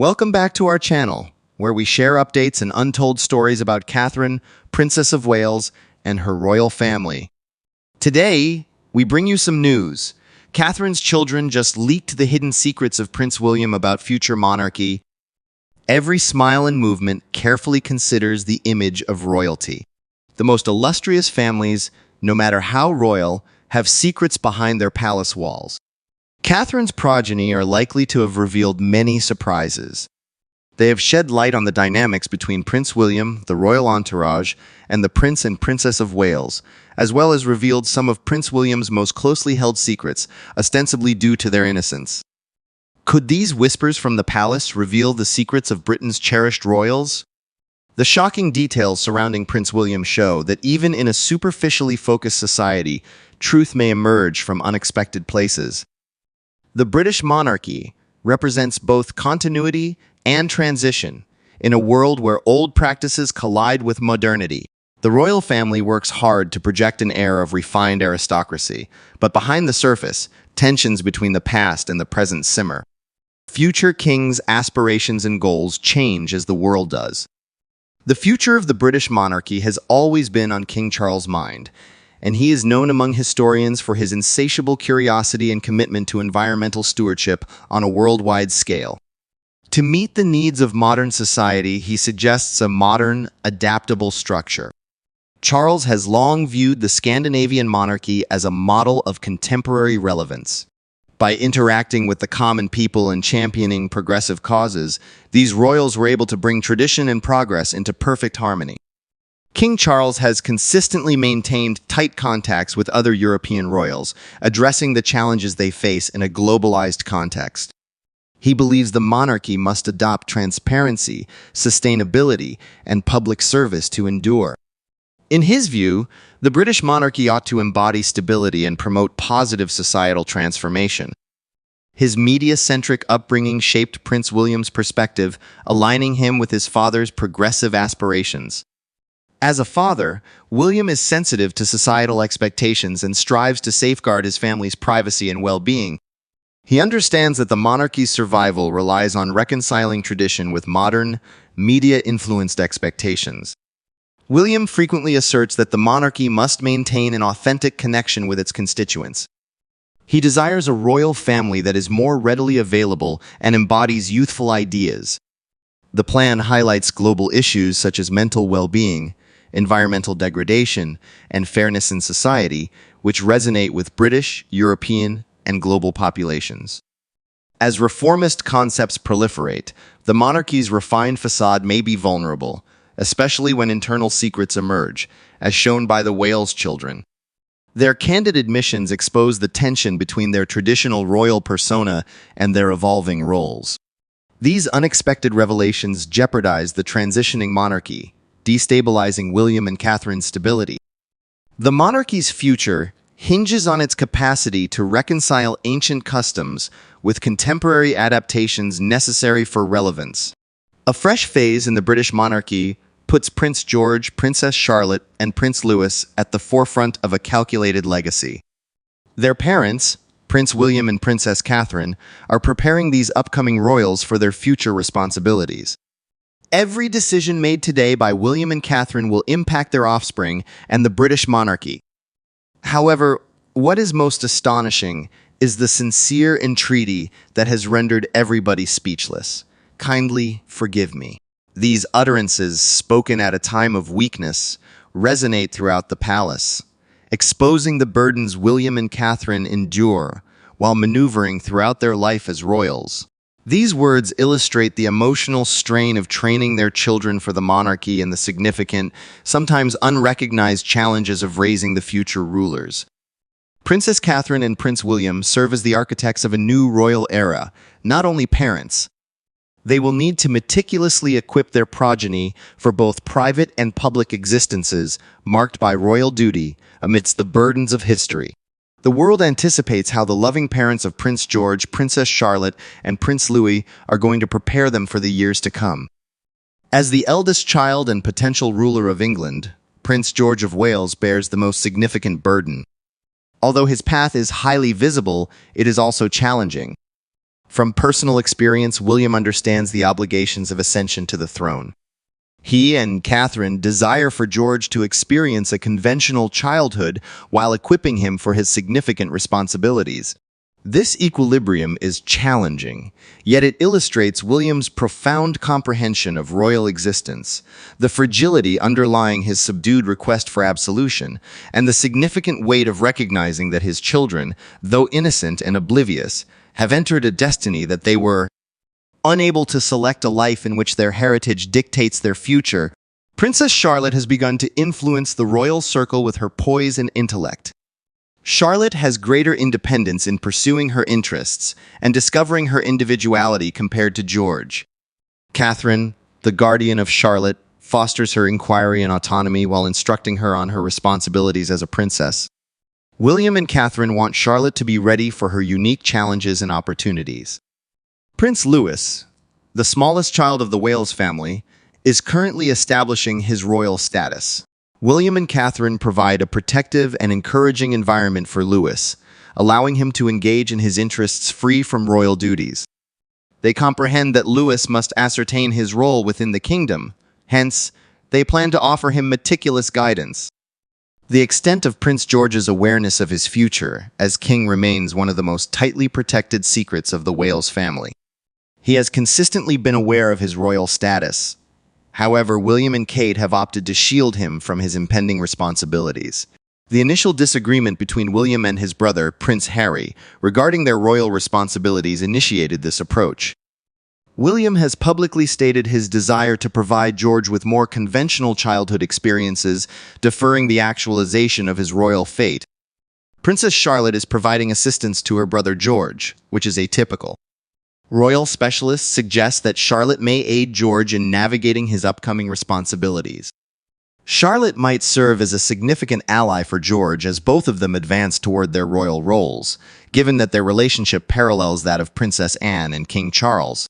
Welcome back to our channel, where we share updates and untold stories about Catherine, Princess of Wales, and her royal family. Today, we bring you some news. Catherine's children just leaked the hidden secrets of Prince William about future monarchy. Every smile and movement carefully considers the image of royalty. The most illustrious families, no matter how royal, have secrets behind their palace walls. Catherine's progeny are likely to have revealed many surprises. They have shed light on the dynamics between Prince William, the royal entourage, and the Prince and Princess of Wales, as well as revealed some of Prince William's most closely held secrets, ostensibly due to their innocence. Could these whispers from the palace reveal the secrets of Britain's cherished royals? The shocking details surrounding Prince William show that even in a superficially focused society, truth may emerge from unexpected places. The British monarchy represents both continuity and transition in a world where old practices collide with modernity. The royal family works hard to project an air of refined aristocracy, but behind the surface, tensions between the past and the present simmer. Future kings' aspirations and goals change as the world does. The future of the British monarchy has always been on King Charles' mind, and he is known among historians for his insatiable curiosity and commitment to environmental stewardship on a worldwide scale. To meet the needs of modern society, he suggests a modern, adaptable structure. Charles has long viewed the Scandinavian monarchy as a model of contemporary relevance. By interacting with the common people and championing progressive causes, these royals were able to bring tradition and progress into perfect harmony. King Charles has consistently maintained tight contacts with other European royals, addressing the challenges they face in a globalized context. He believes the monarchy must adopt transparency, sustainability, and public service to endure. In his view, the British monarchy ought to embody stability and promote positive societal transformation. His media-centric upbringing shaped Prince William's perspective, aligning him with his father's progressive aspirations. As a father, William is sensitive to societal expectations and strives to safeguard his family's privacy and well-being. He understands that the monarchy's survival relies on reconciling tradition with modern, media-influenced expectations. William frequently asserts that the monarchy must maintain an authentic connection with its constituents. He desires a royal family that is more readily available and embodies youthful ideas. The plan highlights global issues such as mental well-being, environmental degradation, and fairness in society, which resonate with British, European, and global populations. As reformist concepts proliferate, the monarchy's refined facade may be vulnerable, especially when internal secrets emerge, as shown by the Wales children. Their candid admissions expose the tension between their traditional royal persona and their evolving roles. These unexpected revelations jeopardize the transitioning monarchy, destabilizing William and Catherine's stability. The monarchy's future hinges on its capacity to reconcile ancient customs with contemporary adaptations necessary for relevance. A fresh phase in the British monarchy puts Prince George, Princess Charlotte, and Prince Louis at the forefront of a calculated legacy. Their parents, Prince William and Princess Catherine, are preparing these upcoming royals for their future responsibilities. Every decision made today by William and Catherine will impact their offspring and the British monarchy. However, what is most astonishing is the sincere entreaty that has rendered everybody speechless. Kindly forgive me. These utterances, spoken at a time of weakness, resonate throughout the palace, exposing the burdens William and Catherine endure while maneuvering throughout their life as royals. These words illustrate the emotional strain of training their children for the monarchy and the significant, sometimes unrecognized challenges of raising the future rulers. Princess Catherine and Prince William serve as the architects of a new royal era, not only parents. They will need to meticulously equip their progeny for both private and public existences marked by royal duty amidst the burdens of history. The world anticipates how the loving parents of Prince George, Princess Charlotte, and Prince Louis are going to prepare them for the years to come. As the eldest child and potential ruler of England, Prince George of Wales bears the most significant burden. Although his path is highly visible, it is also challenging. From personal experience, William understands the obligations of ascension to the throne. He and Catherine desire for George to experience a conventional childhood while equipping him for his significant responsibilities. This equilibrium is challenging, yet it illustrates William's profound comprehension of royal existence, the fragility underlying his subdued request for absolution, and the significant weight of recognizing that his children, though innocent and oblivious, have entered a destiny that they were unable to select a life in which their heritage dictates their future. Princess Charlotte has begun to influence the royal circle with her poise and intellect. Charlotte has greater independence in pursuing her interests and discovering her individuality compared to George. Catherine, the guardian of Charlotte, fosters her inquiry and autonomy while instructing her on her responsibilities as a princess. William and Catherine want Charlotte to be ready for her unique challenges and opportunities. Prince Louis, the smallest child of the Wales family, is currently establishing his royal status. William and Catherine provide a protective and encouraging environment for Louis, allowing him to engage in his interests free from royal duties. They comprehend that Louis must ascertain his role within the kingdom, hence, they plan to offer him meticulous guidance. The extent of Prince George's awareness of his future as king remains one of the most tightly protected secrets of the Wales family. He has consistently been aware of his royal status. However, William and Kate have opted to shield him from his impending responsibilities. The initial disagreement between William and his brother, Prince Harry, regarding their royal responsibilities initiated this approach. William has publicly stated his desire to provide George with more conventional childhood experiences, deferring the actualization of his royal fate. Princess Charlotte is providing assistance to her brother George, which is atypical. Royal specialists suggest that Charlotte may aid George in navigating his upcoming responsibilities. Charlotte might serve as a significant ally for George as both of them advance toward their royal roles, given that their relationship parallels that of Princess Anne and King Charles.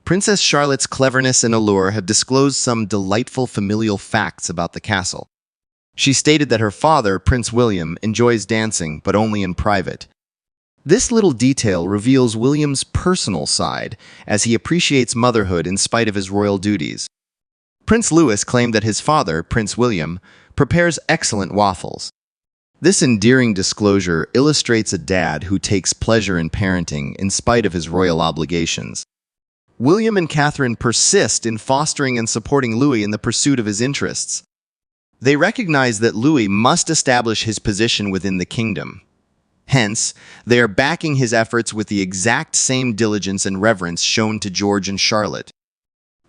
Princess Charlotte's cleverness and allure have disclosed some delightful familial facts about the castle. She stated that her father, Prince William, enjoys dancing, but only in private. This little detail reveals William's personal side, as he appreciates motherhood in spite of his royal duties. Prince Louis claimed that his father, Prince William, prepares excellent waffles. This endearing disclosure illustrates a dad who takes pleasure in parenting in spite of his royal obligations. William and Catherine persist in fostering and supporting Louis in the pursuit of his interests. They recognize that Louis must establish his position within the kingdom. Hence, they are backing his efforts with the exact same diligence and reverence shown to George and Charlotte.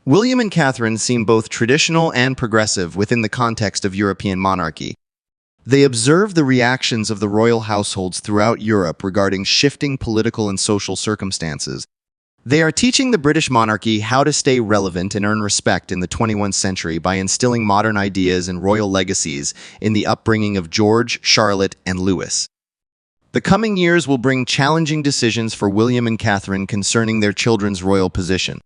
William and Catherine seem both traditional and progressive within the context of European monarchy. They observe the reactions of the royal households throughout Europe regarding shifting political and social circumstances. They are teaching the British monarchy how to stay relevant and earn respect in the 21st century by instilling modern ideas and royal legacies in the upbringing of George, Charlotte, and Louis. The coming years will bring challenging decisions for William and Catherine concerning their children's royal position.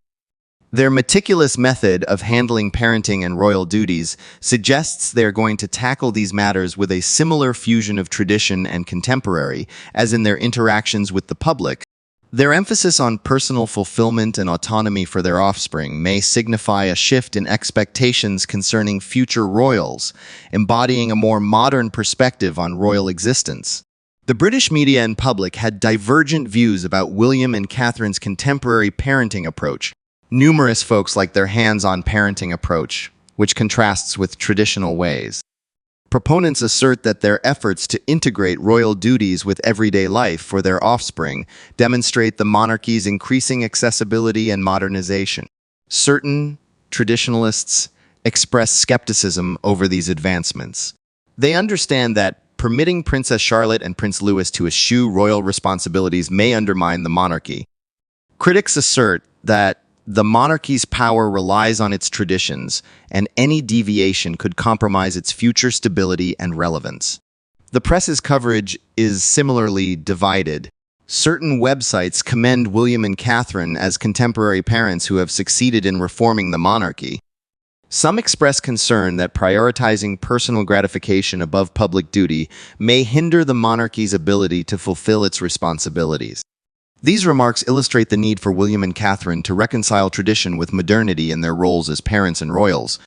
Their meticulous method of handling parenting and royal duties suggests they are going to tackle these matters with a similar fusion of tradition and contemporary as in their interactions with the public. Their emphasis on personal fulfillment and autonomy for their offspring may signify a shift in expectations concerning future royals, embodying a more modern perspective on royal existence. The British media and public had divergent views about William and Catherine's contemporary parenting approach. Numerous folks like their hands-on parenting approach, which contrasts with traditional ways. Proponents assert that their efforts to integrate royal duties with everyday life for their offspring demonstrate the monarchy's increasing accessibility and modernization. Certain traditionalists express skepticism over these advancements. They understand that permitting Princess Charlotte and Prince Louis to eschew royal responsibilities may undermine the monarchy. Critics assert that the monarchy's power relies on its traditions, and any deviation could compromise its future stability and relevance. The press's coverage is similarly divided. Certain websites commend William and Catherine as contemporary parents who have succeeded in reforming the monarchy. Some express concern that prioritizing personal gratification above public duty may hinder the monarchy's ability to fulfill its responsibilities. These remarks illustrate the need for William and Catherine to reconcile tradition with modernity in their roles as parents and royals.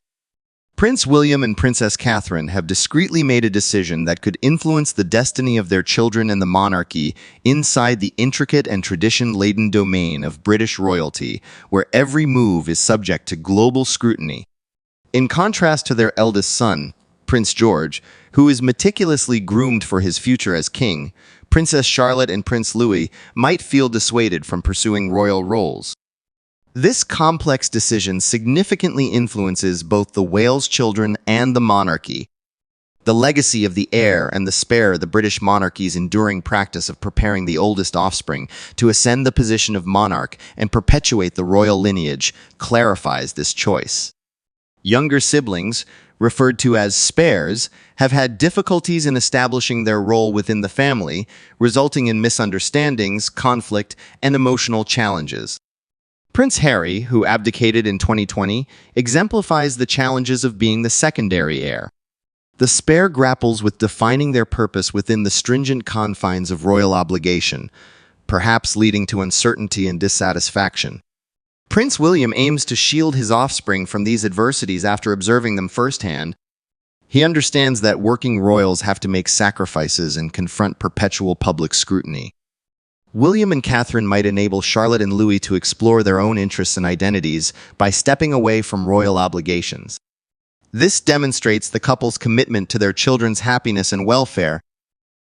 Prince William and Princess Catherine have discreetly made a decision that could influence the destiny of their children and the monarchy inside the intricate and tradition-laden domain of British royalty, where every move is subject to global scrutiny. In contrast to their eldest son, Prince George, who is meticulously groomed for his future as king, Princess Charlotte and Prince Louis might feel dissuaded from pursuing royal roles. This complex decision significantly influences both the Wales children and the monarchy. The legacy of the heir and the spare, the British monarchy's enduring practice of preparing the oldest offspring to ascend the position of monarch and perpetuate the royal lineage, clarifies this choice. Younger siblings, referred to as spares, have had difficulties in establishing their role within the family, resulting in misunderstandings, conflict, and emotional challenges. Prince Harry, who abdicated in 2020, exemplifies the challenges of being the secondary heir. The spare grapples with defining their purpose within the stringent confines of royal obligation, perhaps leading to uncertainty and dissatisfaction. Prince William aims to shield his offspring from these adversities after observing them firsthand. He understands that working royals have to make sacrifices and confront perpetual public scrutiny. William and Catherine might enable Charlotte and Louis to explore their own interests and identities by stepping away from royal obligations. This demonstrates the couple's commitment to their children's happiness and welfare.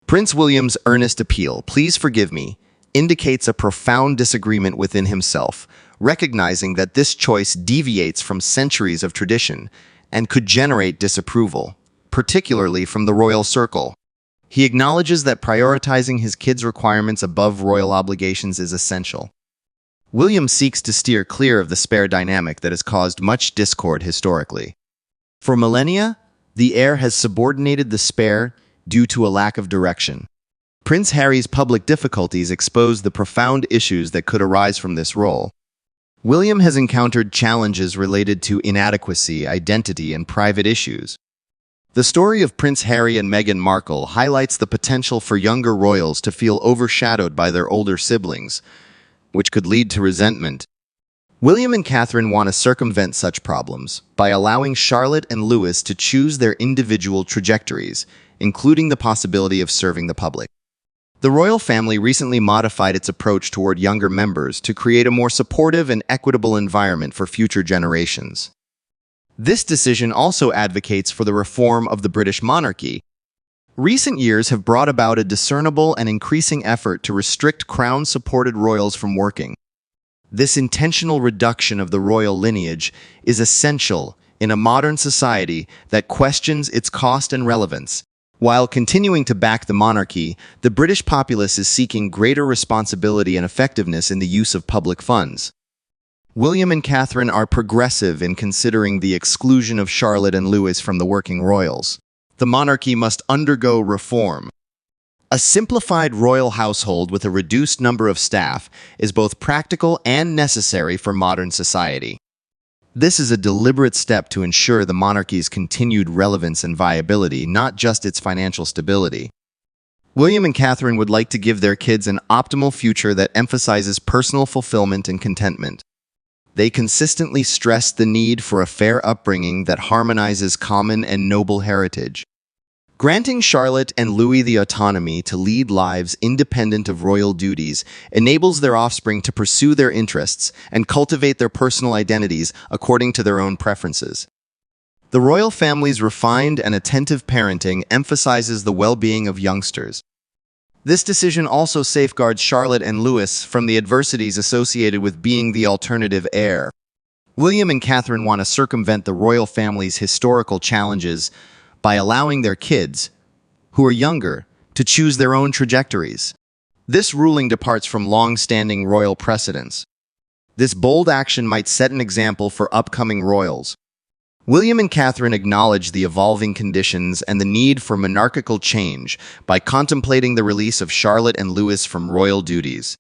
Prince William's earnest appeal, "Please forgive me," indicates a profound disagreement within himself, recognizing that this choice deviates from centuries of tradition and could generate disapproval, particularly from the royal circle. He acknowledges that prioritizing his kids' requirements above royal obligations is essential. William seeks to steer clear of the spare dynamic that has caused much discord historically. For millennia, the heir has subordinated the spare due to a lack of direction. Prince Harry's public difficulties expose the profound issues that could arise from this role. William has encountered challenges related to inadequacy, identity, and private issues. The story of Prince Harry and Meghan Markle highlights the potential for younger royals to feel overshadowed by their older siblings, which could lead to resentment. William and Catherine want to circumvent such problems by allowing Charlotte and Louis to choose their individual trajectories, including the possibility of serving the public. The royal family recently modified its approach toward younger members to create a more supportive and equitable environment for future generations. This decision also advocates for the reform of the British monarchy. Recent years have brought about a discernible and increasing effort to restrict crown-supported royals from working. This intentional reduction of the royal lineage is essential in a modern society that questions its cost and relevance. While continuing to back the monarchy, the British populace is seeking greater responsibility and effectiveness in the use of public funds. William and Catherine are progressive in considering the exclusion of Charlotte and Louis from the working royals. The monarchy must undergo reform. A simplified royal household with a reduced number of staff is both practical and necessary for modern society. This is a deliberate step to ensure the monarchy's continued relevance and viability, not just its financial stability. William and Catherine would like to give their kids an optimal future that emphasizes personal fulfillment and contentment. They consistently stress the need for a fair upbringing that harmonizes common and noble heritage. Granting Charlotte and Louis the autonomy to lead lives independent of royal duties enables their offspring to pursue their interests and cultivate their personal identities according to their own preferences. The royal family's refined and attentive parenting emphasizes the well-being of youngsters. This decision also safeguards Charlotte and Louis from the adversities associated with being the alternative heir. William and Catherine want to circumvent the royal family's historical challenges by allowing their kids, who are younger, to choose their own trajectories. This ruling departs from long-standing royal precedents. This bold action might set an example for upcoming royals. William and Catherine acknowledge the evolving conditions and the need for monarchical change by contemplating the release of Charlotte and Louis from royal duties.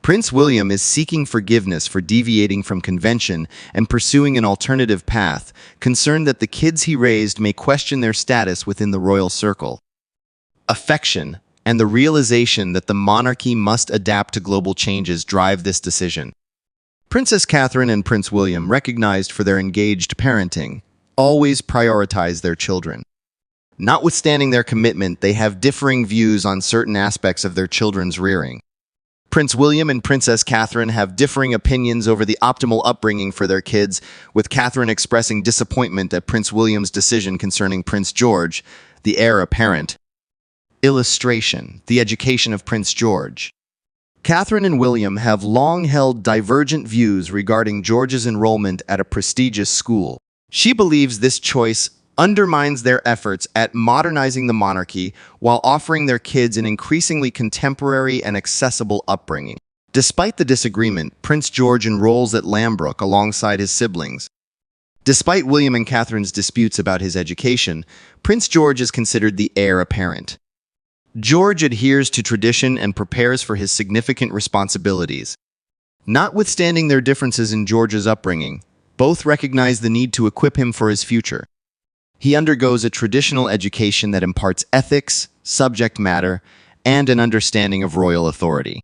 Prince William is seeking forgiveness for deviating from convention and pursuing an alternative path, concerned that the kids he raised may question their status within the royal circle. Affection and the realization that the monarchy must adapt to global changes drive this decision. Princess Catherine and Prince William, recognized for their engaged parenting, always prioritize their children. Notwithstanding their commitment, they have differing views on certain aspects of their children's rearing. Prince William and Princess Catherine have differing opinions over the optimal upbringing for their kids, with Catherine expressing disappointment at Prince William's decision concerning Prince George, the heir apparent. Illustration: the education of Prince George. Catherine and William have long held divergent views regarding George's enrollment at a prestigious school. She believes this choice undermines their efforts at modernizing the monarchy while offering their kids an increasingly contemporary and accessible upbringing. Despite the disagreement, Prince George enrolls at Lambrook alongside his siblings. Despite William and Catherine's disputes about his education, Prince George is considered the heir apparent. George adheres to tradition and prepares for his significant responsibilities. Notwithstanding their differences in George's upbringing, both recognize the need to equip him for his future. He undergoes a traditional education that imparts ethics, subject matter, and an understanding of royal authority.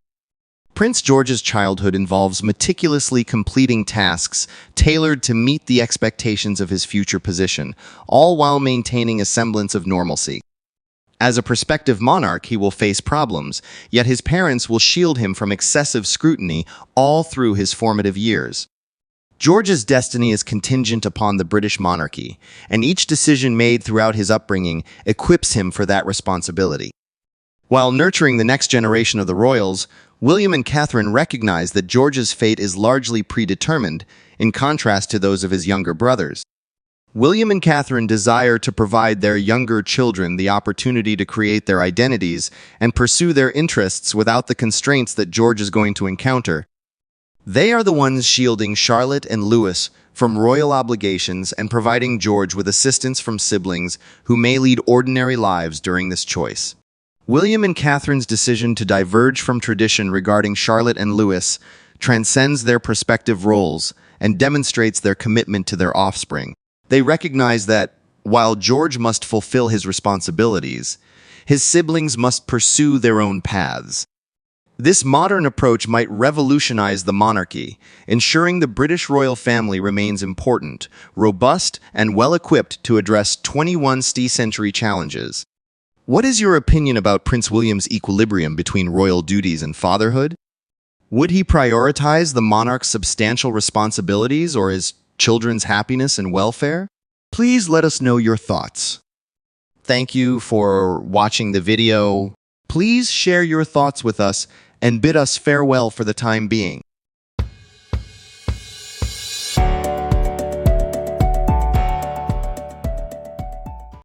Prince George's childhood involves meticulously completing tasks tailored to meet the expectations of his future position, all while maintaining a semblance of normalcy. As a prospective monarch, he will face problems, yet his parents will shield him from excessive scrutiny all through his formative years. George's destiny is contingent upon the British monarchy, and each decision made throughout his upbringing equips him for that responsibility. While nurturing the next generation of the royals, William and Catherine recognize that George's fate is largely predetermined, in contrast to those of his younger brothers. William and Catherine desire to provide their younger children the opportunity to create their identities and pursue their interests without the constraints that George is going to encounter. They are the ones shielding Charlotte and Louis from royal obligations and providing George with assistance from siblings who may lead ordinary lives during this choice. William and Catherine's decision to diverge from tradition regarding Charlotte and Louis transcends their respective roles and demonstrates their commitment to their offspring. They recognize that, while George must fulfill his responsibilities, his siblings must pursue their own paths. This modern approach might revolutionize the monarchy, ensuring the British royal family remains important, robust, and well-equipped to address 21st century challenges. What is your opinion about Prince William's equilibrium between royal duties and fatherhood? Would he prioritize the monarch's substantial responsibilities or his children's happiness and welfare? Please let us know your thoughts. Thank you for watching the video. Please share your thoughts with us and bid us farewell for the time being.